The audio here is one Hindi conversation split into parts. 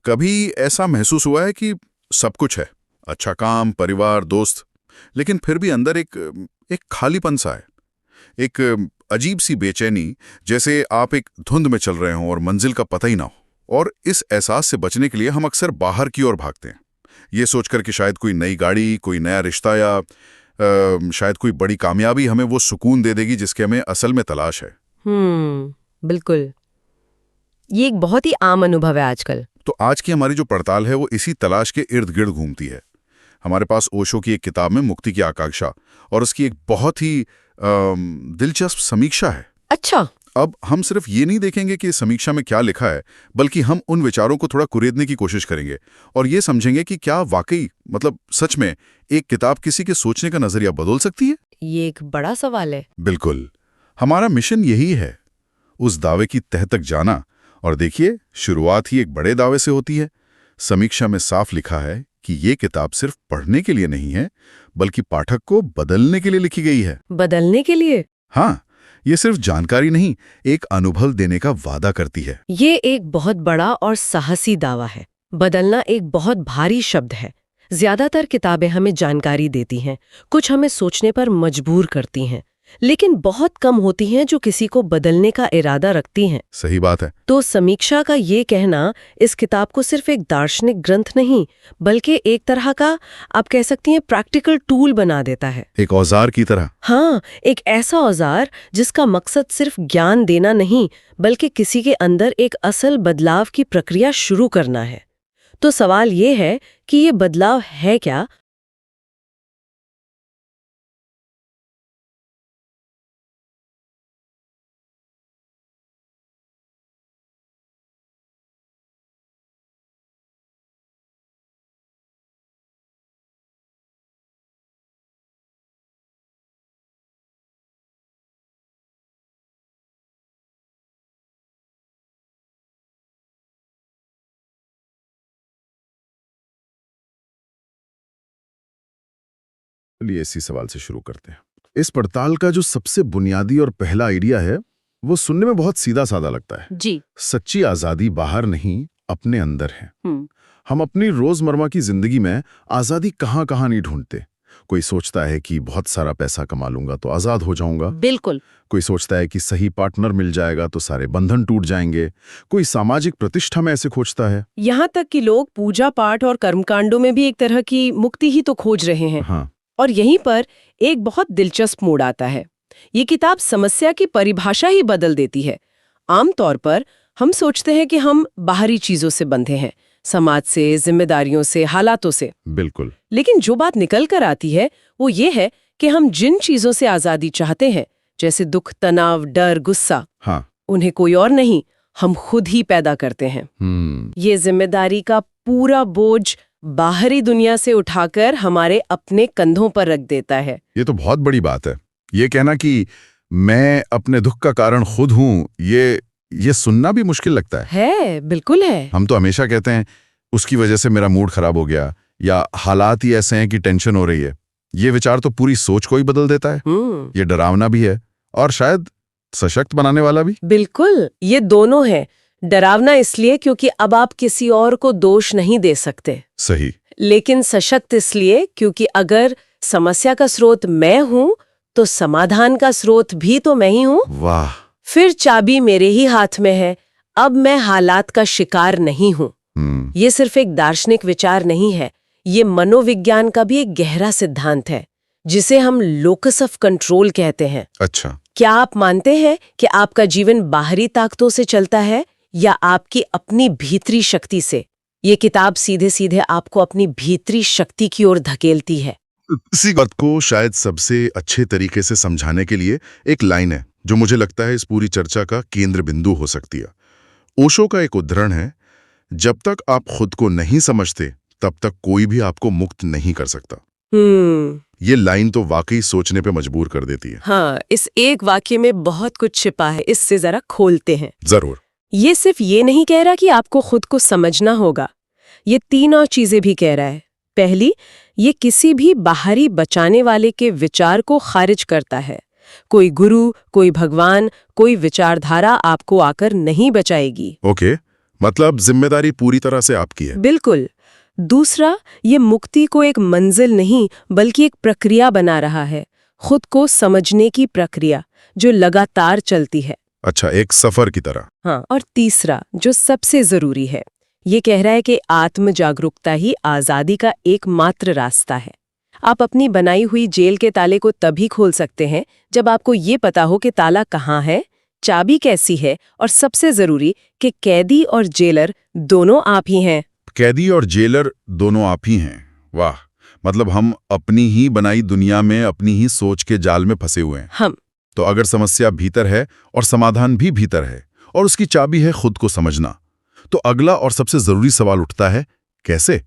कभी ऐसा महसूस हुआ है कि सब कुछ है, अच्छा काम, परिवार, दोस्त, लेकिन फिर भी अंदर एक खालीपन सा है, एक अजीब सी बेचैनी, जैसे आप एक धुंध में चल रहे हों और मंजिल का पता ही ना हो। और इस एहसास से बचने के लिए हम अक्सर बाहर की ओर भागते हैं, ये सोचकर कि शायद कोई नई गाड़ी, कोई नया रिश्ता या शायद कोई बड़ी कामयाबी हमें वो सुकून दे देगी जिसके हमें असल में तलाश है। बिल्कुल। ये एक बहुत ही आम अनुभव है आजकल। तो आज की हमारी जो पड़ताल है वो इसी तलाश के इर्द गिर्द घूमती है। हमारे पास ओशो की एक किताब में मुक्ति की आकांक्षा और उसकी एक बहुत ही दिलचस्प समीक्षा है। अच्छा। अब हम सिर्फ ये नहीं देखेंगे कि इस समीक्षा में क्या लिखा है, बल्कि हम उन विचारों को थोड़ा कुरेदने की कोशिश करेंगे और ये समझेंगे कि क्या वाकई सच में एक किताब किसी के सोचने का नजरिया बदल सकती है। ये एक बड़ा सवाल है। बिल्कुल, हमारा मिशन यही है, उस दावे की तह तक जाना। और देखिए, शुरुआत ही एक बड़े दावे से होती है। समीक्षा में साफ लिखा है कि ये किताब सिर्फ पढ़ने के लिए नहीं है, बल्कि पाठक को बदलने के लिए लिखी गई है। बदलने के लिए? हाँ, ये सिर्फ जानकारी नहीं, एक अनुभव देने का वादा करती है। ये एक बहुत बड़ा और साहसी दावा है। बदलना एक बहुत भारी शब्द है। ज्यादातर किताबें हमें जानकारी देती हैं, कुछ हमें सोचने पर मजबूर करती हैं, लेकिन बहुत कम होती हैं जो किसी को बदलने का इरादा रखती हैं। सही बात है। तो समीक्षा का ये कहना इस किताब को सिर्फ एक दार्शनिक ग्रंथ नहीं, बल्कि एक तरह का, आप कह सकती हैं, प्रैक्टिकल टूल बना देता है। एक औजार की तरह। हाँ, एक ऐसा औजार जिसका मकसद सिर्फ ज्ञान देना नहीं, बल्कि किसी के अंदर एक असल बदलाव की प्रक्रिया शुरू करना है। तो सवाल ये है कि ये बदलाव है क्या? चलिए इसी सवाल से शुरू करते हैं। इस पड़ताल का जो सबसे बुनियादी और पहला आइडिया है, वो सुनने में बहुत सीधा साधा लगता है। जी। सच्ची आजादी बाहर नहीं, अपने अंदर है। हम अपनी रोजमर्रा की जिंदगी में आजादी कहाँ कहाँ नहीं ढूंढते। कोई सोचता है कि बहुत सारा पैसा कमा लूंगा तो आजाद हो जाऊंगा। बिल्कुल। कोई सोचता है कि सही पार्टनर मिल जाएगा तो सारे बंधन टूट जाएंगे। कोई सामाजिक प्रतिष्ठा में ऐसे खोजता है। यहाँ तक कि लोग पूजा पाठ और कर्मकांडों में भी एक तरह की मुक्ति ही तो खोज रहे हैं। हाँ। और यहीं पर एक बहुत दिलचस्प मोड़ आता है। ये किताब समस्या की परिभाषा ही बदल देती है। आमतौर पर हम सोचते हैं कि हम बाहरी चीजों से बंधे हैं, समाज से, जिम्मेदारियों से, हालातों से। बिल्कुल। लेकिन जो बात निकल कर आती है वो ये है कि हम जिन चीजों से आजादी चाहते हैं, जैसे दुख, तनाव, डर, गुस्सा, हाँ, उन्हें कोई और नहीं, हम खुद ही पैदा करते हैं। ये जिम्मेदारी का पूरा बोझ बाहरी दुनिया से उठाकर हमारे अपने कंधों पर रख देता है। ये तो बहुत बड़ी बात है। ये कहना कि मैं अपने दुख का कारण खुद हूं, ये सुनना भी मुश्किल लगता है। बिल्कुल है। हम तो हमेशा कहते हैं उसकी वजह से मेरा मूड खराब हो गया, या हालात ही ऐसे हैं कि टेंशन हो रही है। ये विचार तो पूरी सोच को ही बदल देता है। ये डरावना भी है और शायद सशक्त बनाने वाला भी। बिल्कुल, ये दोनों है। डरावना इसलिए क्योंकि अब आप किसी और को दोष नहीं दे सकते। सही। लेकिन सशक्त इसलिए क्योंकि अगर समस्या का स्रोत मैं हूं, तो समाधान का स्रोत भी तो मैं ही हूं। वाह। फिर चाबी मेरे ही हाथ में है। अब मैं हालात का शिकार नहीं हूं। ये सिर्फ एक दार्शनिक विचार नहीं है, ये मनोविज्ञान का भी एक गहरा सिद्धांत है, जिसे हम लोकस ऑफ कंट्रोल कहते हैं। अच्छा। क्या आप मानते हैं कि आपका जीवन बाहरी ताकतों से चलता है या आपकी अपनी भीतरी शक्ति से? ये किताब सीधे सीधे आपको अपनी भीतरी शक्ति की ओर धकेलती है। इसी बात को शायद सबसे अच्छे तरीके से समझाने के लिए एक लाइन है जो मुझे लगता है इस पूरी चर्चा का केंद्र बिंदु हो सकती है। ओशो का एक उद्धरण है, जब तक आप खुद को नहीं समझते तब तक कोई भी आपको मुक्त नहीं कर सकता। ये लाइन तो वाकई सोचने पे मजबूर कर देती है। हाँ, इस एक वाक्य में बहुत कुछ छिपा है। इससे जरा खोलते हैं। जरूर। ये सिर्फ ये नहीं कह रहा कि आपको खुद को समझना होगा, ये 3 और चीजें भी कह रहा है। पहली, ये किसी भी बाहरी बचाने वाले के विचार को खारिज करता है। कोई गुरु, कोई भगवान, कोई विचारधारा आपको आकर नहीं बचाएगी। ओके, मतलब जिम्मेदारी पूरी तरह से आपकी है। बिल्कुल। दूसरा, ये मुक्ति को एक मंजिल नहीं बल्कि एक प्रक्रिया बना रहा है, खुद को समझने की प्रक्रिया जो लगातार चलती है। अच्छा, एक सफर की तरह। हाँ, और तीसरा जो सबसे जरूरी है, ये कह रहा है कि आत्म जागरूकता ही आजादी का एकमात्र रास्ता है। आप अपनी बनाई हुई जेल के ताले को तभी खोल सकते हैं जब आपको ये पता हो कि ताला कहाँ है, चाबी कैसी है, और सबसे जरूरी कि कैदी और जेलर दोनों आप ही हैं। कैदी और जेलर दोनों आप ही हैं। वाह, मतलब हम अपनी ही बनाई दुनिया में अपनी ही सोच के जाल में फंसे हुए हैं। तो अगर समस्या भीतर है और समाधान भी भीतर है और उसकी चाबी है खुद को समझना, तो अगला और सबसे जरूरी सवाल उठता है, कैसे?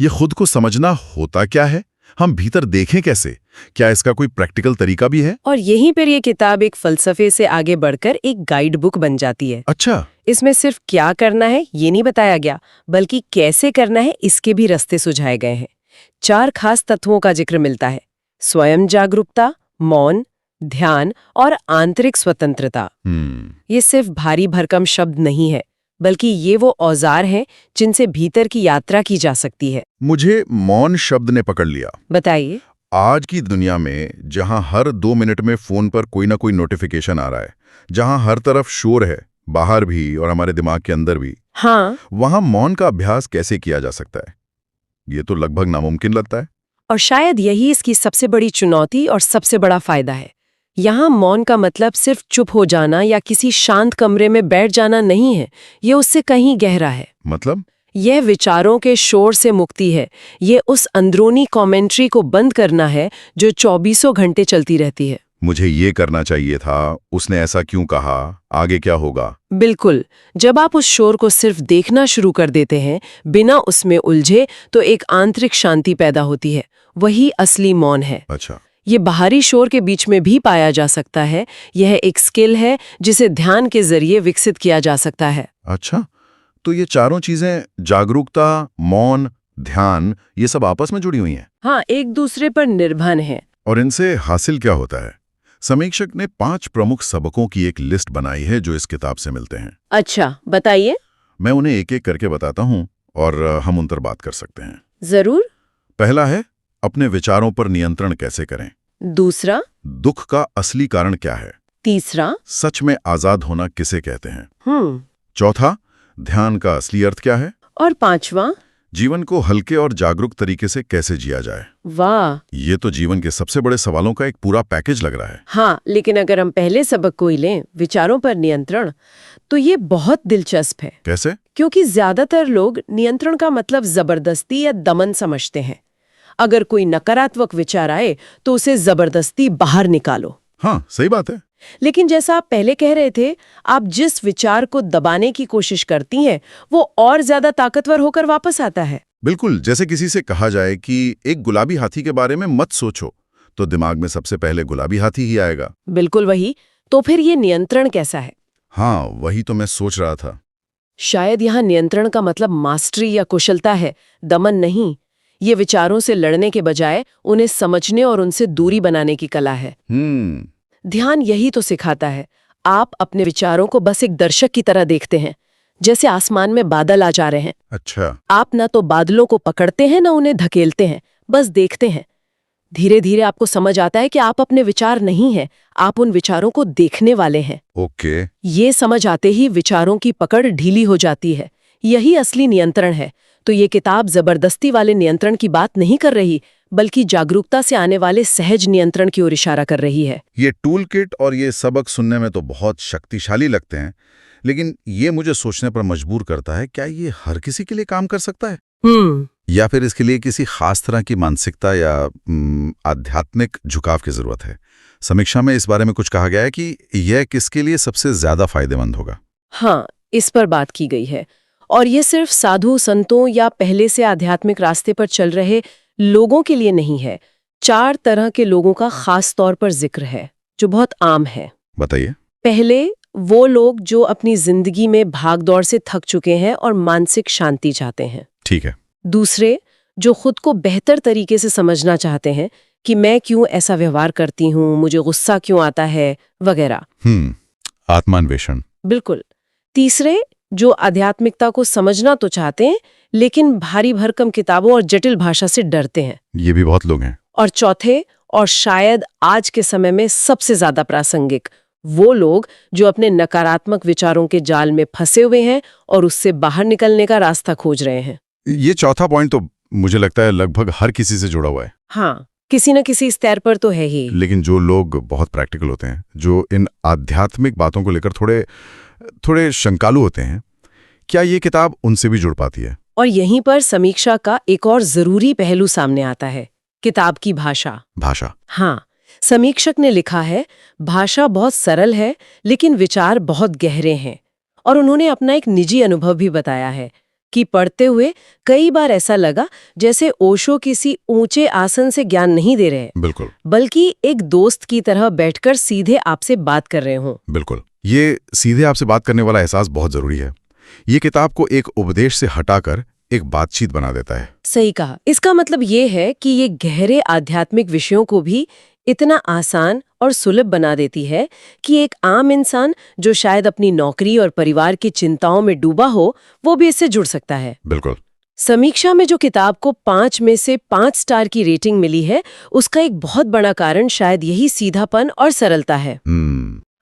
ये खुद को समझना होता क्या है? हम भीतर देखें कैसे? क्या इसका कोई प्रैक्टिकल तरीका भी है? और यहीं पर ये किताब एक फलसफे से आगे बढ़कर एक गाइड बुक बन जाती है। अच्छा, इसमें सिर्फ क्या करना है ये नहीं बताया गया, बल्कि कैसे करना है इसके भी रास्ते सुझाए गए हैं। 4 खास तत्वों का जिक्र मिलता है: स्वयं जागरूकता, मौन, ध्यान और आंतरिक स्वतंत्रता। ये सिर्फ भारी भरकम शब्द नहीं है, बल्कि ये वो औजार हैं जिनसे भीतर की यात्रा की जा सकती है। मुझे मौन शब्द ने पकड़ लिया। बताइए। आज की दुनिया में जहां हर 2 मिनट में फोन पर कोई ना कोई नोटिफिकेशन आ रहा है, जहां हर तरफ शोर है, बाहर भी और हमारे दिमाग के अंदर भी, हाँ, वहां मौन का अभ्यास कैसे किया जा सकता है? ये तो लगभग नामुमकिन लगता है। और शायद यही इसकी सबसे बड़ी चुनौती और सबसे बड़ा फायदा है। यहाँ मौन का मतलब सिर्फ चुप हो जाना या किसी शांत कमरे में बैठ जाना नहीं है, ये उससे कहीं गहरा है। मतलब? यह विचारों के शोर से मुक्ति है। ये उस अंदरूनी कमेंट्री को बंद करना है जो 24 घंटे चलती रहती है। मुझे ये करना चाहिए था, उसने ऐसा क्यों कहा, आगे क्या होगा? बिल्कुल। जब आप उस शोर को सिर्फ देखना शुरू कर देते हैं, बिना उसमें उलझे, तो एक आंतरिक शांति पैदा होती है। वही असली मौन है। अच्छा, ये बाहरी शोर के बीच में भी पाया जा सकता है। यह एक स्किल है जिसे ध्यान के जरिए विकसित किया जा सकता है। अच्छा, तो ये चारों चीजें, जागरूकता, मौन, ध्यान, ये सब आपस में जुड़ी हुई हैं? हाँ, एक दूसरे पर निर्भर हैं। और इनसे हासिल क्या होता है? समीक्षक ने 5 प्रमुख सबकों की एक लिस्ट बनाई है जो इस किताब से मिलते हैं। अच्छा, बताइए। मैं उन्हें एक एक करके बताता हूं और हम उन पर बात कर सकते हैं। जरूर। पहला है, अपने विचारों पर नियंत्रण कैसे करें। दूसरा, दुख का असली कारण क्या है। तीसरा, सच में आजाद होना किसे कहते हैं। चौथा, ध्यान का असली अर्थ क्या है। और पांचवा, जीवन को हल्के और जागरूक तरीके से कैसे जिया जाए। वाह, ये तो जीवन के सबसे बड़े सवालों का एक पूरा पैकेज लग रहा है। हाँ, लेकिन अगर हम पहले सबक को ही लें, विचारों पर नियंत्रण, तो ये बहुत दिलचस्प है। कैसे? क्योंकि ज्यादातर लोग नियंत्रण का मतलब जबरदस्ती या दमन समझते हैं। अगर कोई नकारात्मक विचार आए तो उसे जबरदस्ती बाहर निकालो। हाँ, सही बात है। लेकिन जैसा आप पहले कह रहे थे, आप जिस विचार को दबाने की कोशिश करती हैं, वो और ज्यादा ताकतवर होकर वापस आता है। बिल्कुल, जैसे किसी से कहा जाए कि एक गुलाबी हाथी के बारे में मत सोचो, तो दिमाग में सबसे पहले गुलाबी हाथी ही आएगा। बिल्कुल वही। तो फिर ये नियंत्रण कैसा है? हाँ, वही तो मैं सोच रहा था। शायद यहाँ नियंत्रण का मतलब मास्टरी या कुशलता है, दमन नहीं। ये विचारों से लड़ने के बजाय उन्हें समझने और उनसे दूरी बनाने की कला है। ध्यान यही तो सिखाता है। आप अपने विचारों को बस एक दर्शक की तरह देखते हैं, जैसे आसमान में बादल आ जा रहे हैं। अच्छा। आप ना तो बादलों को पकड़ते हैं ना उन्हें धकेलते हैं, बस देखते हैं। धीरे धीरे आपको समझ आता है कि आप अपने विचार नहीं हैं, आप उन विचारों को देखने वाले हैं। ओके। ये समझ आते ही विचारों की पकड़ ढीली हो जाती है। यही असली नियंत्रण है। तो ये किताब जबरदस्ती वाले नियंत्रण की बात नहीं कर रही, बल्कि जागरूकता से आने वाले सहज नियंत्रण की ओर इशारा कर रही है। ये टूल किट और ये सबक सुनने में तो बहुत शक्तिशाली लगते हैं, लेकिन ये मुझे सोचने पर मजबूर करता है, क्या ये हर किसी के लिए काम कर सकता है? या फिर इसके लिए किसी खास तरह की मानसिकता या आध्यात्मिक झुकाव की जरूरत है? समीक्षा में इस बारे में कुछ कहा गया है कि यह किसके लिए सबसे ज्यादा फायदेमंद होगा? हाँ, इस पर बात की गई है। और ये सिर्फ साधु संतों या पहले से आध्यात्मिक रास्ते पर चल रहे लोगों के लिए नहीं है। 4 तरह के लोगों का खास तौर पर जिक्र है, जो बहुत आम है। बताइए। पहले, वो लोग जो अपनी जिंदगी में भागदौड़ से थक चुके हैं और मानसिक शांति चाहते हैं। ठीक है। दूसरे, जो खुद को बेहतर तरीके से समझना चाहते हैं, कि मैं क्यों ऐसा व्यवहार करती हूँ, मुझे गुस्सा क्यों आता है वगैरह। आत्मान्वेषण। बिल्कुल। तीसरे, जो आध्यात्मिकता को समझना तो चाहते हैं लेकिन भारी भरकम किताबों और जटिल भाषा से डरते हैं। ये भी बहुत लोग हैं। और चौथे, और शायद आज के समय में सबसे ज्यादा प्रासंगिक, वो लोग जो अपने नकारात्मक विचारों के जाल में फंसे हुए हैं और उससे बाहर निकलने का रास्ता खोज रहे हैं। ये चौथा पॉइंट तो मुझे लगता है लगभग हर किसी से जुड़ा हुआ है। हाँ, किसी न किसी स्तर पर तो है ही। लेकिन जो लोग बहुत प्रैक्टिकल होते हैं, जो इन आध्यात्मिक बातों को लेकर थोड़े शंकालु होते हैं, क्या ये किताब उनसे भी जुड़ पाती है? और यहीं पर समीक्षा का एक और जरूरी पहलू सामने आता है, किताब की भाषा। हाँ, समीक्षक ने लिखा है, भाषा बहुत सरल है लेकिन विचार बहुत गहरे हैं। और उन्होंने अपना एक निजी अनुभव भी बताया है कि पढ़ते हुए कई बार ऐसा लगा जैसे ओशो किसी ऊंचे आसन से ज्ञान नहीं दे रहे, बिल्कुल, बल्कि एक दोस्त की तरह बैठकर सीधे आपसे बात कर रहे हों। बिल्कुल, ये सीधे आपसे बात करने वाला एहसास बहुत जरूरी है। ये किताब को एक उपदेश से हटाकर एक बातचीत बना देता है। सही कहा। इसका मतलब ये है कि ये गहरे आध्यात्मिक विषयों को भी इतना आसान और सुलभ बना देती है कि एक आम इंसान जो शायद अपनी नौकरी और परिवार की चिंताओं में डूबा हो, वो भी इससे जुड़ सकता है। बिल्कुल। समीक्षा में जो किताब को 5 में से 5 स्टार की रेटिंग मिली है, उसका एक बहुत बड़ा कारण शायद यही सीधापन और सरलता है।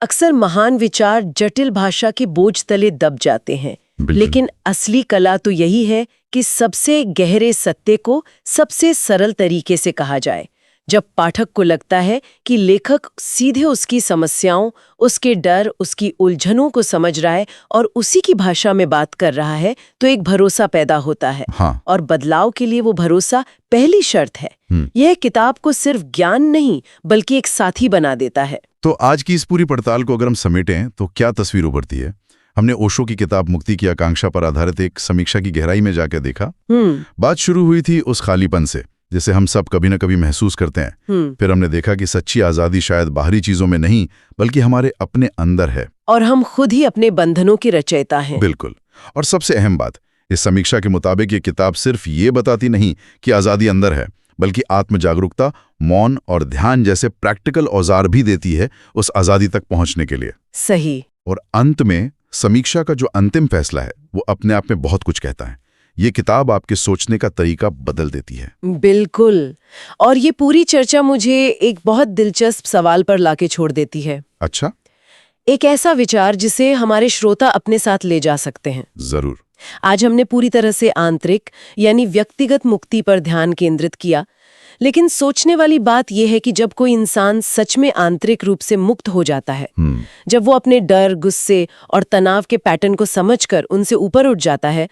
अक्सर महान विचार जटिल भाषा के बोझ तले दब जाते हैं, लेकिन असली कला तो यही है कि सबसे गहरे सत्य को सबसे सरल तरीके से कहा जाए। जब पाठक को लगता है कि लेखक सीधे उसकी समस्याओं, उसके डर, उसकी उलझनों को समझ रहा है और उसी की भाषा में बात कर रहा है, तो एक भरोसा पैदा होता है। हाँ। और बदलाव के लिए वो भरोसा पहली शर्त है। यह किताब को सिर्फ ज्ञान नहीं बल्कि एक साथी बना देता है। तो आज की इस पूरी पड़ताल को अगर हम समेटें तो क्या तस्वीर उभरती है? हमने ओशो की किताब मुक्ति की आकांक्षा पर आधारित एक समीक्षा की गहराई में जाकर देखा। बात शुरू हुई थी उस खालीपन से जिसे हम सब कभी न कभी महसूस करते हैं। फिर हमने देखा कि सच्ची आजादी शायद बाहरी चीजों में नहीं बल्कि हमारे अपने अंदर है, और हम खुद ही अपने बंधनों की रचयिता हैं। बिल्कुल। और सबसे अहम बात, इस समीक्षा के मुताबिक ये किताब सिर्फ ये बताती नहीं कि आजादी अंदर है, बल्कि आत्म जागरूकता, मौन और ध्यान जैसे प्रैक्टिकल औजार भी देती है उस आजादी तक पहुंचने के लिए। सही। और अंत में समीक्षा का जो अंतिम फैसला है वो अपने आप में बहुत कुछ कहता है। ये किताब आपके सोचने का तरीका बदल देती है। बिल्कुल। और ये पूरी चर्चा मुझे एक बहुत दिलचस्प सवाल पर लाके छोड़ देती है। अच्छा? एक ऐसा विचार जिसे हमारे श्रोता अपने साथ ले जा सकते हैं। जरूर। आज हमने पूरी तरह से आंतरिक यानी व्यक्तिगत मुक्ति पर ध्यान केंद्रित किया, लेकिन सोचने वाली बात यह है कि जब कोई इंसान सच में आंतरिक रूप से मुक्त हो जाता है, जब वो अपने डर, गुस्से और तनाव के पैटर्न को समझकर उनसे ऊपर उठ जाता है,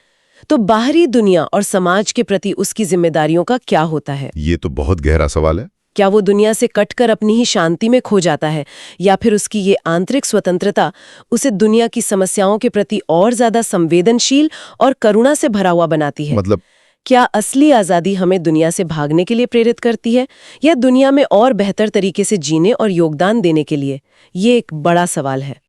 तो बाहरी दुनिया और समाज के प्रति उसकी जिम्मेदारियों का क्या होता है? ये तो बहुत गहरा सवाल है। क्या वो दुनिया से कटकर अपनी ही शांति में खो जाता है, या फिर उसकी ये आंतरिक स्वतंत्रता उसे दुनिया की समस्याओं के प्रति और ज्यादा संवेदनशील और करुणा से भरा हुआ बनाती है? मतलब क्या असली आजादी हमें दुनिया से भागने के लिए प्रेरित करती है या दुनिया में और बेहतर तरीके से जीने और योगदान देने के लिए? ये एक बड़ा सवाल है।